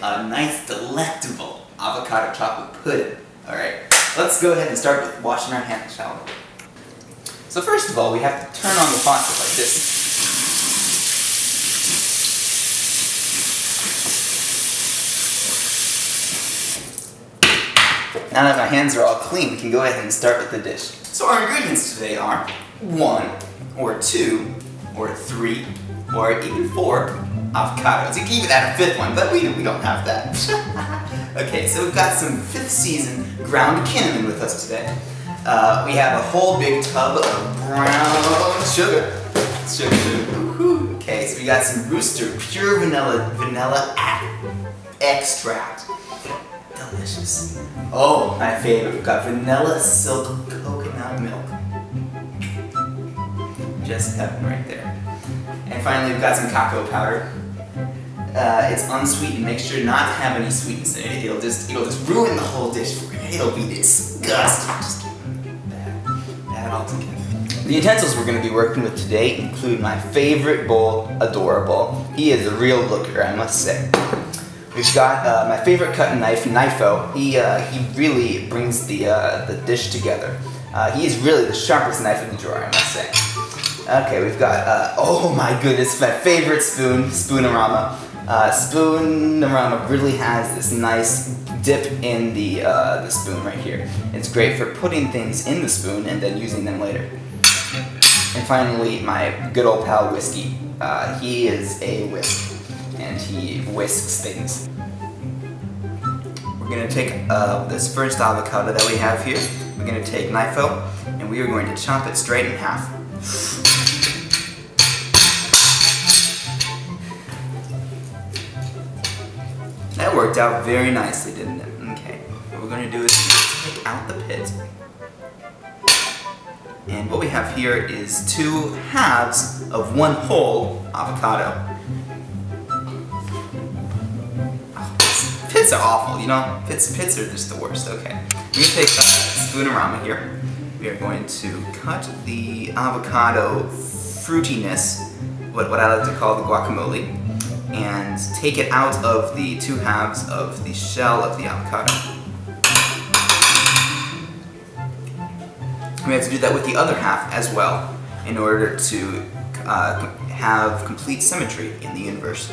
a nice, delectable avocado chocolate pudding. Alright, let's go ahead and start with washing our hands, shall we? So first of all, we have to turn on the faucet like this. Now that my hands are all clean, we can go ahead and start with the dish. So our ingredients today are 1, or 2, or 3, or even 4 avocados. You can even add a 5th one, but we don't have that. Okay, so we've got some 5th season ground cinnamon with us today. We have a whole big tub of brown sugar. Okay, so we got some Rooster pure vanilla extract. Delicious. Oh, my favorite. We've got vanilla silk coconut milk. Just heaven right there. And finally, we've got some cacao powder. It's unsweetened. Make sure not to have any sweetness in it. It'll just ruin the whole dish for you. It'll be disgusting. Just bad altogether. The utensils we're going to be working with today include my favorite bowl, Adorable. He is a real looker, I must say. We've got my favorite cutting knife, Knifo. He really brings the dish together. He is really the sharpest knife in the drawer, I must say. Okay, we've got, oh my goodness, my favorite spoon, Spoonorama. Spoonorama really has this nice dip in the spoon right here. It's great for putting things in the spoon and then using them later. And finally, my good old pal Whiskey. He is a whisk, and he whisks things. We're going to take this first avocado that we have here. We're going to take Knifo, and we are going to chop it straight in half. That worked out very nicely, didn't it? Okay. What we're going to do is take out the pit. And what we have here is 2 halves of 1 whole avocado. Oh, pits are awful, you know? Pits are just the worst. Okay. We're going to take Spoonorama here. We are going to cut the avocado fruitiness, what I like to call the guacamole, and take it out of the 2 halves of the shell of the avocado. We have to do that with the other half as well in order to have complete symmetry in the universe.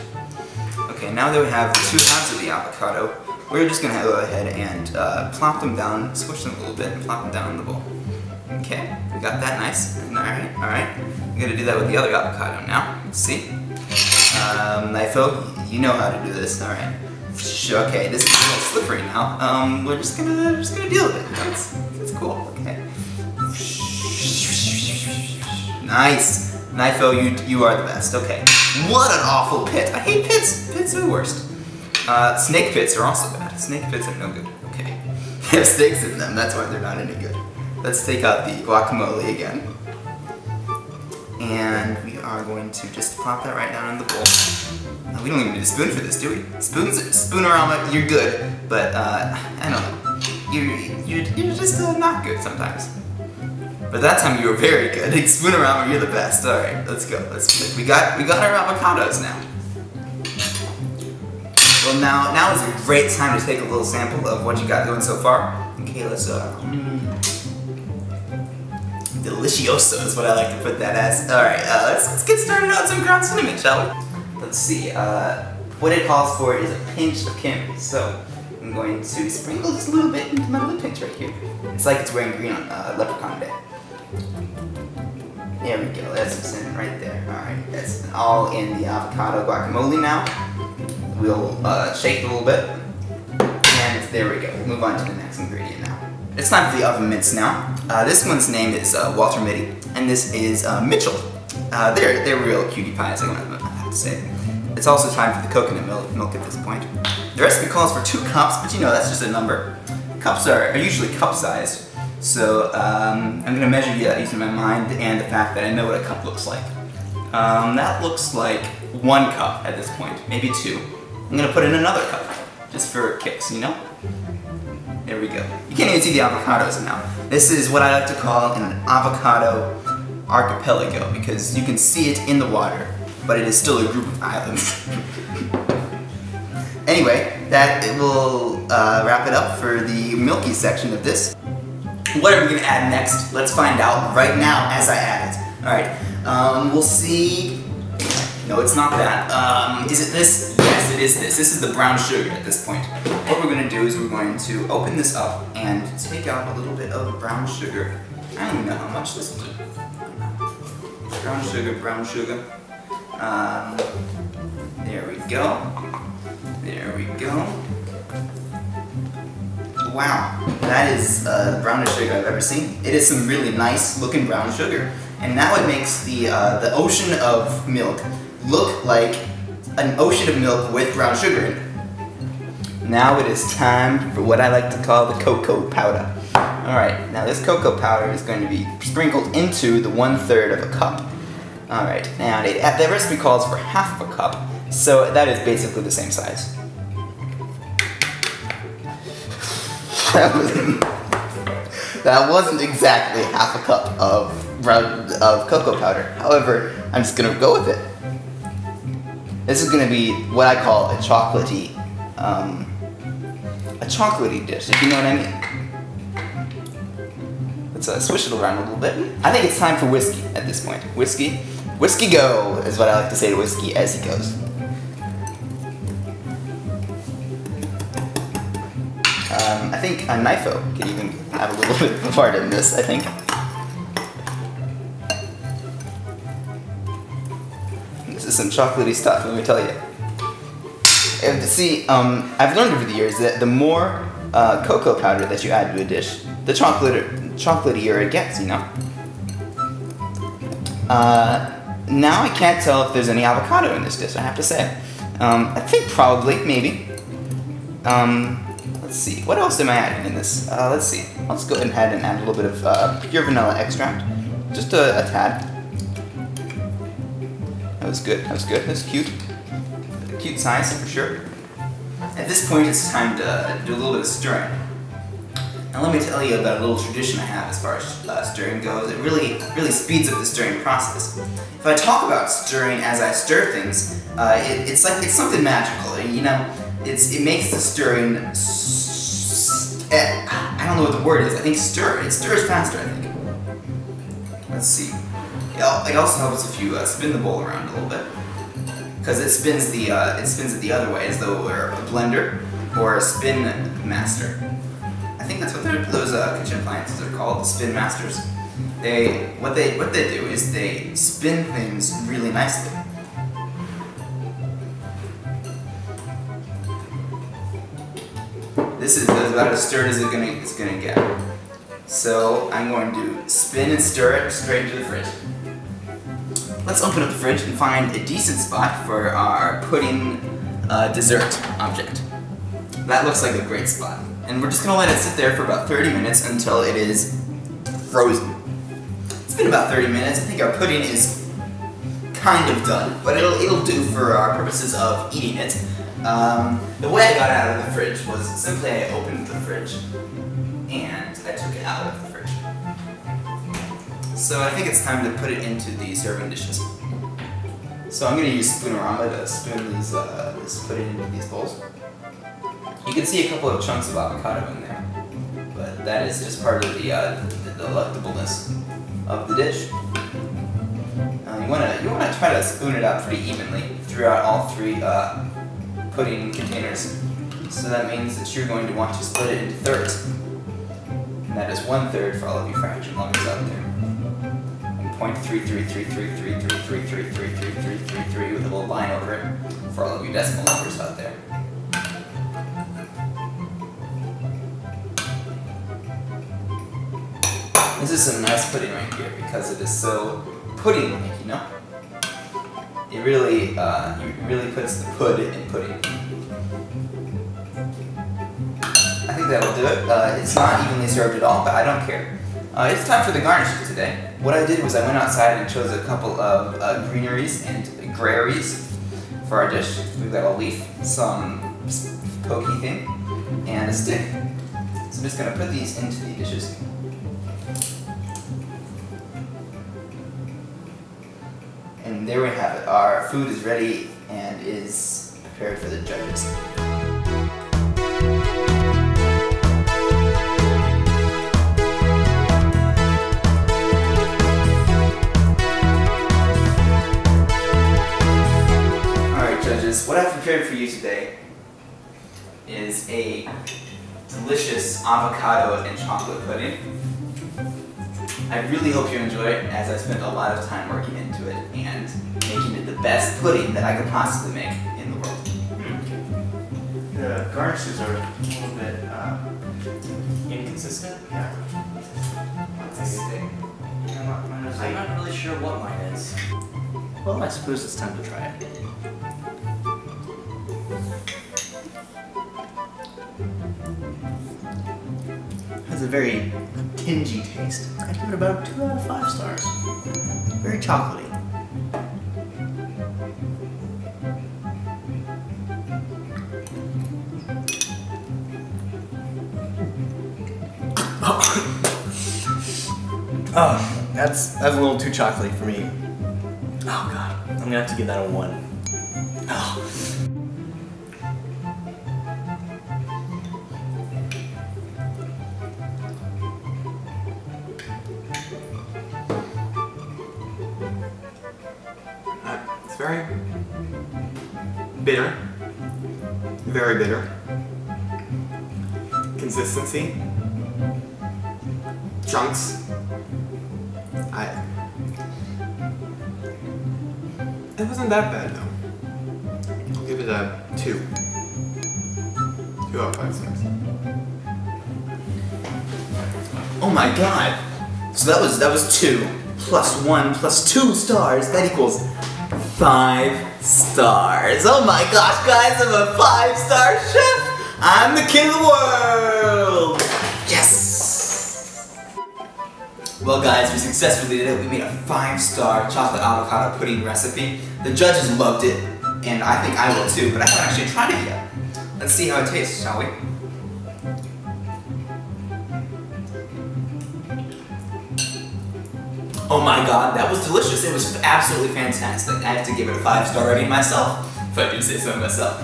Okay, now that we have the 2 halves of the avocado, we're just going to go ahead and plop them down, squish them a little bit, and plop them down in the bowl. Okay, we got that nice. Alright. We're going to do that with the other avocado now. Let's see. Knifo, you know how to do this. Alright. Okay, this is a little slippery now. We're just gonna deal with it. It's cool. Okay. Nice. Knifo, you are the best. Okay. What an awful pit. I hate pits. Pits are the worst. Snake pits are also bad. Snake pits are no good. Okay. They have snakes in them, that's why they're not any good. Let's take out the guacamole again. And we are going to just plop that right down in the bowl. We don't even need a spoon for this, do we? Spoonorama, you're good, but I don't know. You're just not good sometimes. But that time you were very good. Spoonorama, you're the best. All right, let's go. We got our avocados now. Well, now is a great time to take a little sample of what you got going so far. Okay, let's Delicioso is what I like to put that as. Alright, let's get started on some ground cinnamon, shall we? Let's see, what it calls for is a pinch of cinnamon. So, I'm going to sprinkle just a little bit into my little pinch right here. It's like it's wearing green on Leprechaun Day. There we go, that's some cinnamon right there. Alright, that's all in the avocado guacamole now. We'll shake it a little bit. And there we go, we'll move on to the next ingredient now. It's time for the oven mitts now. This one's name is Walter Mitty, and this is Mitchell. They're real cutie pies, I have to say. It's also time for the coconut milk at this point. The recipe calls for 2 cups, but you know, that's just a number. Cups are usually cup-sized, so I'm going to measure using my mind and the fact that I know what a cup looks like. That looks like 1 cup at this point, maybe 2. I'm going to put in another cup, just for kicks, you know? There we go. You can't even see the avocados now. This is what I like to call an avocado archipelago because you can see it in the water, but it is still a group of islands. Anyway, that will wrap it up for the milky section of this. What are we gonna add next? Let's find out right now as I add it. Alright, we'll see. No, it's not that. Is it this? Yes, it is this. This is the brown sugar at this point. What we're going to do is we're going to open this up and take out a little bit of brown sugar. I don't even know how much this will do. Brown sugar, brown sugar. There we go. There we go. Wow, that is the brownest sugar I've ever seen. It is some really nice looking brown sugar. And now it makes the ocean of milk look like an ocean of milk with brown sugar in it. Now it is time for what I like to call the cocoa powder. Alright, now this cocoa powder is going to be sprinkled into the 1/3 of a cup. Alright, now the recipe calls for half of a cup, so that is basically the same size. That wasn't exactly half a cup of cocoa powder. However, I'm just gonna go with it. This is gonna be what I call a chocolatey dish, if you know what I mean. Let's swish it around a little bit. I think it's time for whiskey at this point. Whiskey go is what I like to say to whiskey as he goes. I think a knifo could even have a little bit of a part in this, I think. This is some chocolatey stuff, let me tell you. And see, I've learned over the years that the more cocoa powder that you add to a dish, the chocolatier it gets, you know? Now I can't tell if there's any avocado in this dish, I have to say. I think probably, maybe. Let's see, what else am I adding in this? Let's see, let's go ahead and add a little bit of pure vanilla extract. Just a tad. That was good, that was good, that's cute. A cute size, for sure. At this point, it's time to do a little bit of stirring. Now let me tell you about a little tradition I have as far as stirring goes. It really speeds up the stirring process. If I talk about stirring as I stir things, it's something magical, you know? It makes the stirring, I don't know what the word is, I think stir. It stirs faster, I think. Let's see. It also helps if you spin the bowl around a little bit, because it spins it the other way, as though it were a blender or a spin master. I think that's what those kitchen appliances are called, the spin masters. What they do is they spin things really nicely. This is about as stirred as it's gonna get. So I'm going to spin and stir it straight into the fridge. Let's open up the fridge and find a decent spot for our pudding dessert object. That looks like a great spot. And we're just gonna let it sit there for about 30 minutes until it is frozen. It's been about 30 minutes. I think our pudding is kind of done, but it'll do for our purposes of eating it. The way I got it out of the fridge was simply I opened the fridge and I took it out of the fridge. So I think it's time to put it into the serving dishes. So I'm going to use Spoonorama to spoon this pudding into these bowls. You can see a couple of chunks of avocado in there, but that is just part of the delectableness of the dish. You want to try to spoon it out pretty evenly throughout all three pudding containers. So that means that you're going to want to split it into thirds. And that is 1/3 for all of you fraction lovers out there. And 0.33333333333333 with a little line over it for all of you decimal lovers out there. This is some nice pudding right here because it is so pudding-like, you know? It really puts the pud in pudding. I think that'll do it. It's not evenly served at all, but I don't care. It's time for the garnishes today. What I did was I went outside and chose a couple of greeneries and graries for our dish. We've got a leaf, some pokey thing, and a stick. So I'm just going to put these into the dishes. And there we have it. Our food is ready and is prepared for the judges. prepared for you today is a delicious avocado and chocolate pudding. I really hope you enjoy it, as I spent a lot of time working into it and making it the best pudding that I could possibly make in the world. The garnishes are a little bit inconsistent. Yeah. I'm not really sure what mine is. Well, I suppose it's time to try it. Has a very tingy taste. I'd give it about 2 out of 5 stars. Very chocolatey. Oh, that's a little too chocolatey for me. Oh god, I'm gonna have to give that a 1. Oh. It's very bitter. Very bitter. Consistency. Chunks. It wasn't that bad though. I'll give it a 2. 2 out of 5 stars. Oh my god! So that was 2 plus 1 plus 2 stars. That equals 5 stars. Oh my gosh, guys! I'm a 5-star chef. I'm the king of the world. Yes. Well, guys, we successfully did it. We made a 5-star chocolate avocado pudding recipe. The judges loved it, and I think I will too. But I haven't actually tried it yet. Let's see how it tastes, shall we? Oh my god, that was delicious. It was absolutely fantastic. I have to give it a 5-star rating myself, if I do say so myself.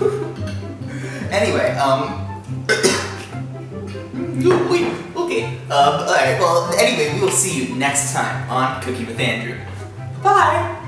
Anyway, okay. Alright, well, anyway, we will see you next time on Cooking with Andrew. Bye!